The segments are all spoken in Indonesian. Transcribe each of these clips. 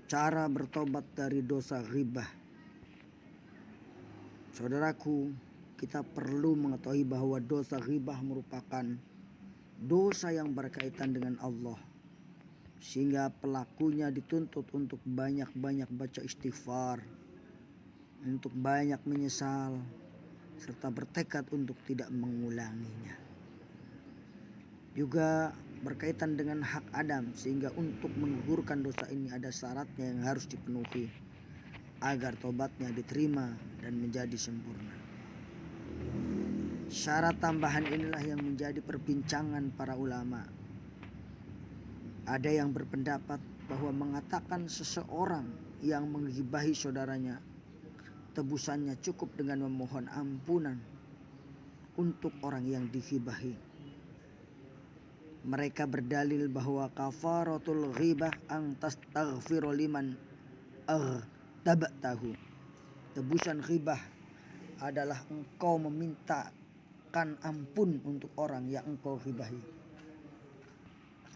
Cara bertobat dari dosa ghibah. Saudaraku, kita perlu mengetahui bahwa dosa ghibah merupakan dosa yang berkaitan dengan Allah, sehingga pelakunya dituntut untuk banyak-banyak baca istighfar, untuk banyak menyesal, serta bertekad untuk tidak mengulanginya. Juga berkaitan dengan hak Adam, sehingga untuk menggugurkan dosa ini ada syaratnya yang harus dipenuhi agar tobatnya diterima dan menjadi sempurna. Syarat tambahan inilah yang menjadi perbincangan para ulama. Ada yang berpendapat bahwa mengatakan seseorang yang menggibahi saudaranya, tebusannya cukup dengan memohon ampunan untuk orang yang digibahi. Mereka berdalil bahwa kafaratul ghibah ang tastaghfiru liman tabatahu. Tebusan ghibah adalah engkau memintakan ampun untuk orang yang engkau ghibahi.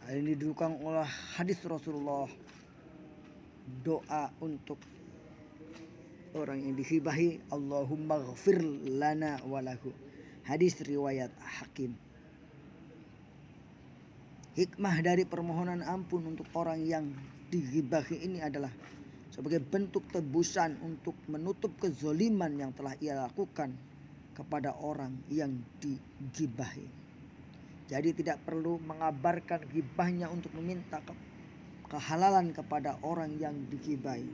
Hal ini didukung oleh hadis Rasulullah, doa untuk orang yang dighibahi, Allahumma ghfir lana walahu. Hadis riwayat Hakim. Hikmah dari permohonan ampun untuk orang yang dighibahi ini adalah sebagai bentuk tebusan untuk menutup kezoliman yang telah ia lakukan kepada orang yang digibahi. Jadi tidak perlu mengabarkan gibahnya untuk meminta kehalalan kepada orang yang digibahi.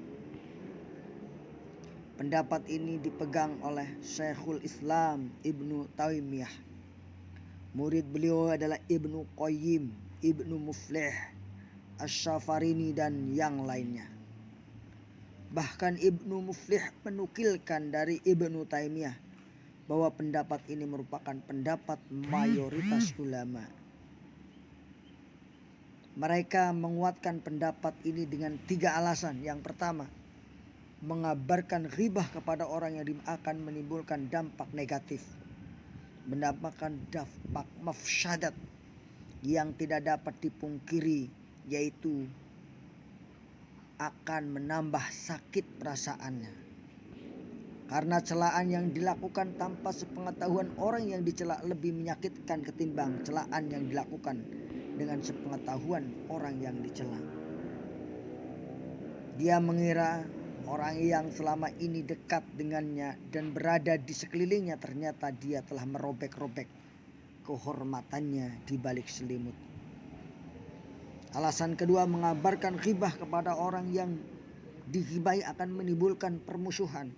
Pendapat ini dipegang oleh Syekhul Islam Ibnu Taimiyah. Murid beliau adalah Ibnu Qayyim, Ibnu Muflih, Asy-Syafarini dan yang lainnya. Bahkan Ibnu Muflih menukilkan dari Ibnu Taimiyah bahwa pendapat ini merupakan pendapat mayoritas ulama. Mereka menguatkan pendapat ini dengan 3 alasan. Yang pertama, mengabarkan ghibah kepada orang yang akan menimbulkan dampak negatif, mendapatkan dampak mafsadat yang tidak dapat dipungkiri, yaitu akan menambah sakit perasaannya. Karena celaan yang dilakukan tanpa sepengetahuan orang yang dicela lebih menyakitkan ketimbang celaan yang dilakukan dengan sepengetahuan orang yang dicela. Dia mengira orang yang selama ini dekat dengannya dan berada di sekelilingnya, ternyata dia telah merobek-robek kehormatannya di balik selimut. Alasan kedua, mengabarkan ghibah kepada orang yang dighibahi akan menimbulkan permusuhan.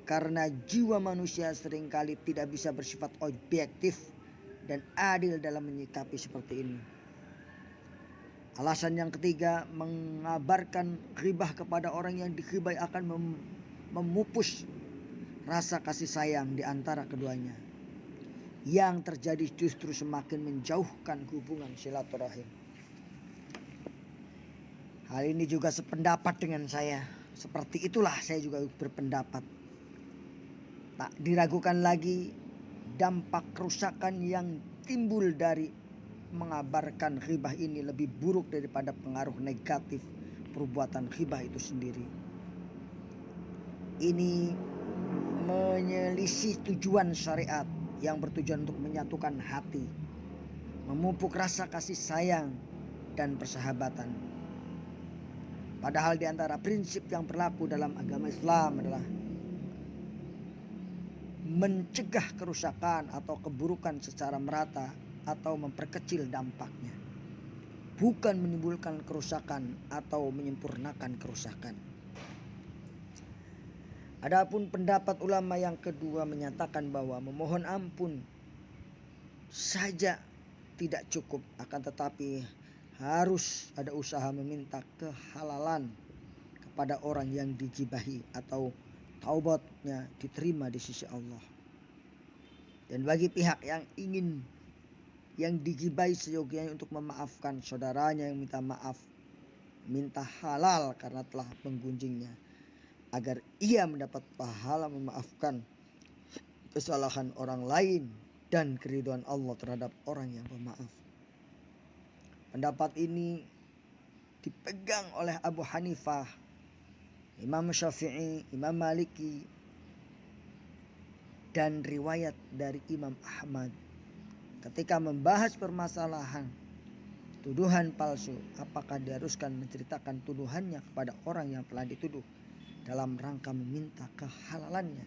Karena jiwa manusia seringkali tidak bisa bersifat objektif dan adil dalam menyikapi seperti ini. Alasan yang ketiga, mengabarkan ghibah kepada orang yang dighibahi akan memupus rasa kasih sayang di antara keduanya. Yang terjadi justru semakin menjauhkan hubungan silaturahim. Hal ini juga sependapat dengan saya. Seperti itulah saya juga berpendapat. Tak diragukan lagi dampak kerusakan yang timbul dari mengabarkan ghibah ini lebih buruk daripada pengaruh negatif perbuatan ghibah itu sendiri. Ini menyelisih tujuan syariat yang bertujuan untuk menyatukan hati, memupuk rasa kasih sayang dan persahabatan. Padahal di antara prinsip yang berlaku dalam agama Islam adalah mencegah kerusakan atau keburukan secara merata atau memperkecil dampaknya, bukan menimbulkan kerusakan atau menyempurnakan kerusakan. Adapun pendapat ulama yang kedua menyatakan bahwa memohon ampun saja tidak cukup, akan tetapi harus ada usaha meminta kehalalan kepada orang yang digibahi atau taubatnya diterima di sisi Allah. Dan bagi pihak yang ingin yang digibahi seyogianya untuk memaafkan saudaranya yang minta maaf, minta halal karena telah menggunjingnya, agar ia mendapat pahala memaafkan kesalahan orang lain dan keridhaan Allah terhadap orang yang pemaaf. Pendapat ini dipegang oleh Abu Hanifah, Imam Syafi'i, Imam Maliki, dan riwayat dari Imam Ahmad ketika membahas permasalahan tuduhan palsu, apakah diharuskan menceritakan tuduhannya kepada orang yang telah dituduh dalam rangka meminta kehalalannya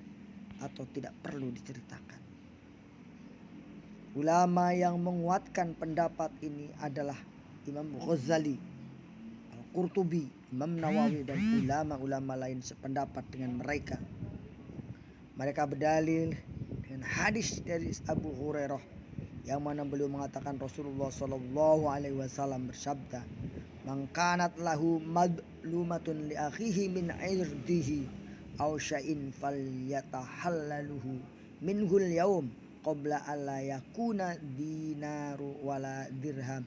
atau tidak perlu diceritakan. Ulama yang menguatkan pendapat ini adalah Imam Ghazali, Al-Qurtubi, Imam Nawawi, dan ulama-ulama lain sependapat dengan mereka. Mereka berdalil dengan hadis dari Abu Hurairah yang mana beliau mengatakan Rasulullah Shallallahu Alaihi Wasallam bersabda, "Man kanat lahu madlumatun li akhihi min irdihi aw syai'in falyatahallaluhu minhul yaum qabla alla yakuna dinaru wala dirham.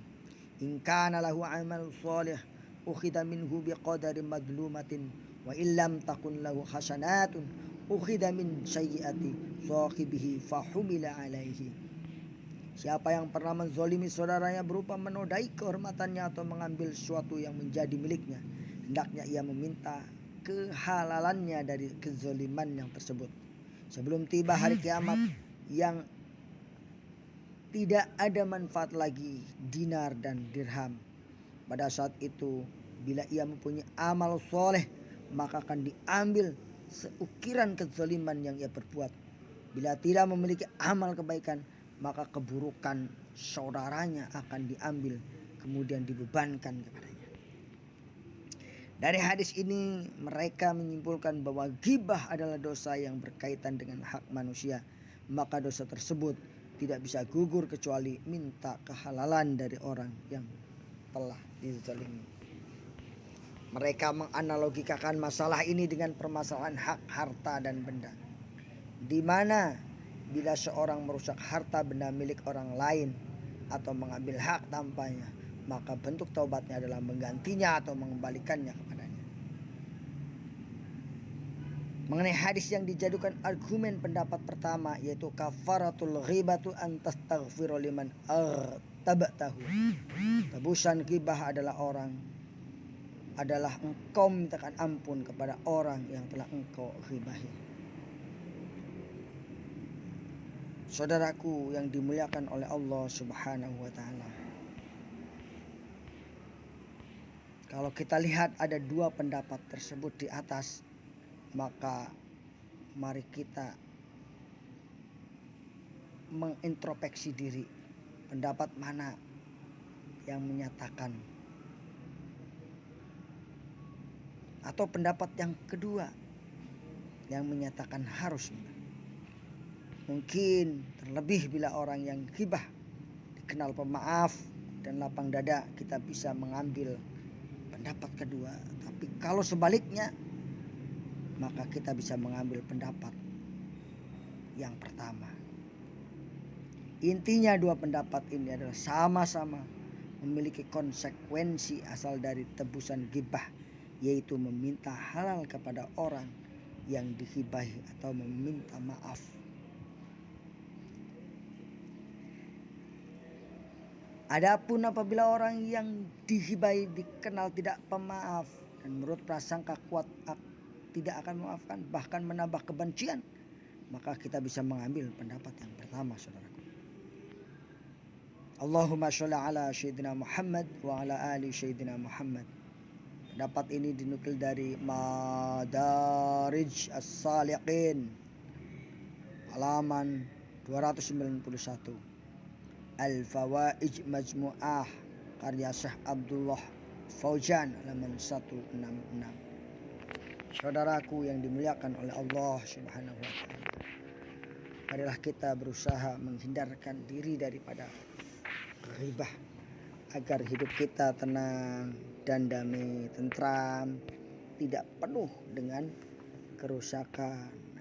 In kana lahu amal salih ukhida minhu biqadari madlumatin wa illam takun lahu hasanatun ukhida min sayyiati sahibihi fahumila alaihi." Siapa yang pernah menzolimi saudaranya berupa menodai kehormatannya atau mengambil sesuatu yang menjadi miliknya, hendaknya ia meminta kehalalannya dari kezoliman yang tersebut sebelum tiba hari kiamat yang tidak ada manfaat lagi dinar dan dirham. Pada saat itu, bila ia mempunyai amal soleh, maka akan diambil seukiran kezoliman yang ia perbuat. Bila tidak memiliki amal kebaikan, maka keburukan saudaranya akan diambil kemudian dibebankan kepadanya. Dari hadis ini mereka menyimpulkan bahwa ghibah adalah dosa yang berkaitan dengan hak manusia, maka dosa tersebut tidak bisa gugur kecuali minta kehalalan dari orang yang telah dizalimi. Mereka menganalogikakan masalah ini dengan permasalahan hak harta dan benda, di mana bila seorang merusak harta benda milik orang lain atau mengambil hak tanpanya, maka bentuk taubatnya adalah menggantinya atau mengembalikannya kepadanya. Mengenai hadis yang dijadikan argumen pendapat pertama, yaitu kafaratul ghibatu an tastaghfiru liman tabatahu. Tebusan ghibah adalah engkau mintakan ampun kepada orang yang telah engkau ghibahi. Saudaraku yang dimuliakan oleh Allah Subhanahu wa taala. Kalau kita lihat ada dua pendapat tersebut di atas, maka mari kita mengintrospeksi diri. Pendapat mana yang menyatakan, atau pendapat yang kedua yang menyatakan harus. Mungkin terlebih bila orang yang ghibah dikenal pemaaf dan lapang dada, kita bisa mengambil pendapat kedua. Tapi kalau sebaliknya, maka kita bisa mengambil pendapat yang pertama. Intinya dua pendapat ini adalah sama-sama memiliki konsekuensi asal dari tebusan ghibah, yaitu meminta halal kepada orang yang dighibahi atau meminta maaf. Adapun apabila orang yang dighibahi dikenal tidak pemaaf dan menurut prasangka kuat tidak akan memaafkan, bahkan menambah kebencian, maka kita bisa mengambil pendapat yang pertama, saudaraku. Allahumma sholli ala Sayyidina Muhammad wa ala ali Sayyidina Muhammad. Pendapat ini dinukil dari Madarij As-Saliqin halaman 291. Al-Fawaid Majmu'ah karya Syekh Abdullah Fauzan halaman 166. Saudaraku yang dimuliakan oleh Allah Subhanahu wa taala, marilah kita berusaha menghindarkan diri daripada ghibah agar hidup kita tenang dan damai, tentram, tidak penuh dengan kerusakan.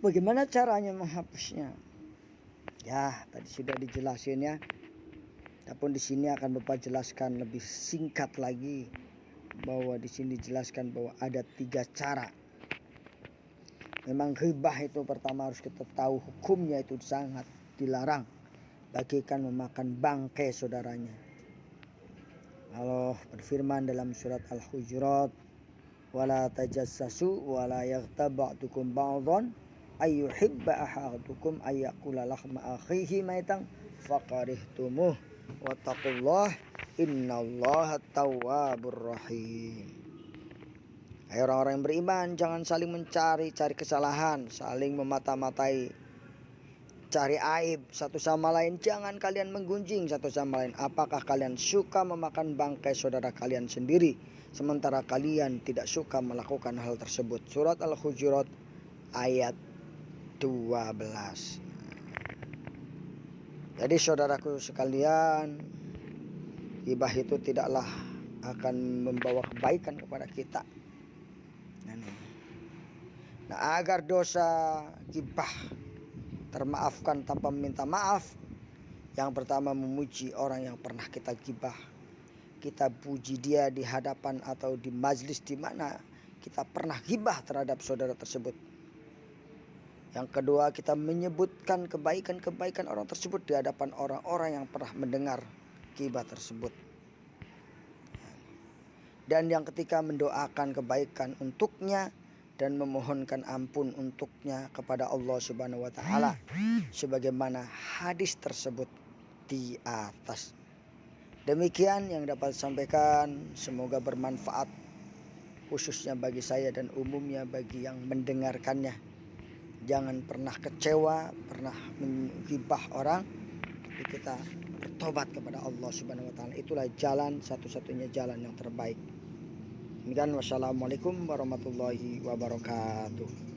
Bagaimana caranya menghapusnya? Ya, tadi sudah dijelasin ya. Adapun di sini akan Bapak jelaskan lebih singkat lagi, bahwa di sini dijelaskan bahwa ada 3 cara. Memang ghibah itu pertama harus kita tahu hukumnya itu sangat dilarang bagikan memakan bangkai saudaranya. Allah berfirman dalam surat Al-Hujurat, wala tajassasu wala yaghtab ba'dukum ba'dhan ayyuhibba ahadukum ayyakula lahma akhihi maitan faqarihtumuh wattaqullah innallaha tawwabur rahim. Hai orang-orang yang beriman, jangan saling mencari kesalahan, saling memata-matai, cari aib satu sama lain. Jangan kalian menggunjing satu sama lain. Apakah kalian suka memakan bangkai saudara kalian sendiri, sementara kalian tidak suka melakukan hal tersebut? Surat Al-Hujurat ayat 12. Jadi saudaraku sekalian, ghibah itu tidaklah akan membawa kebaikan kepada kita. Nah, agar dosa ghibah termaafkan tanpa meminta maaf, yang pertama memuji orang yang pernah kita ghibah. Kita puji dia di hadapan atau di majlis di mana kita pernah ghibah terhadap saudara tersebut. Yang kedua, kita menyebutkan kebaikan-kebaikan orang tersebut di hadapan orang-orang yang pernah mendengar ghibah tersebut. Dan yang ketiga, mendoakan kebaikan untuknya dan memohonkan ampun untuknya kepada Allah Subhanahu wa taala sebagaimana hadis tersebut di atas. Demikian yang dapat sampaikan, semoga bermanfaat khususnya bagi saya dan umumnya bagi yang mendengarkannya. Jangan pernah kecewa, pernah menghibah orang, tapi kita bertobat kepada Allah Subhanahu wa taala. Itulah jalan, satu-satunya jalan yang terbaik. Demikian, wassalamualaikum warahmatullahi wabarakatuh.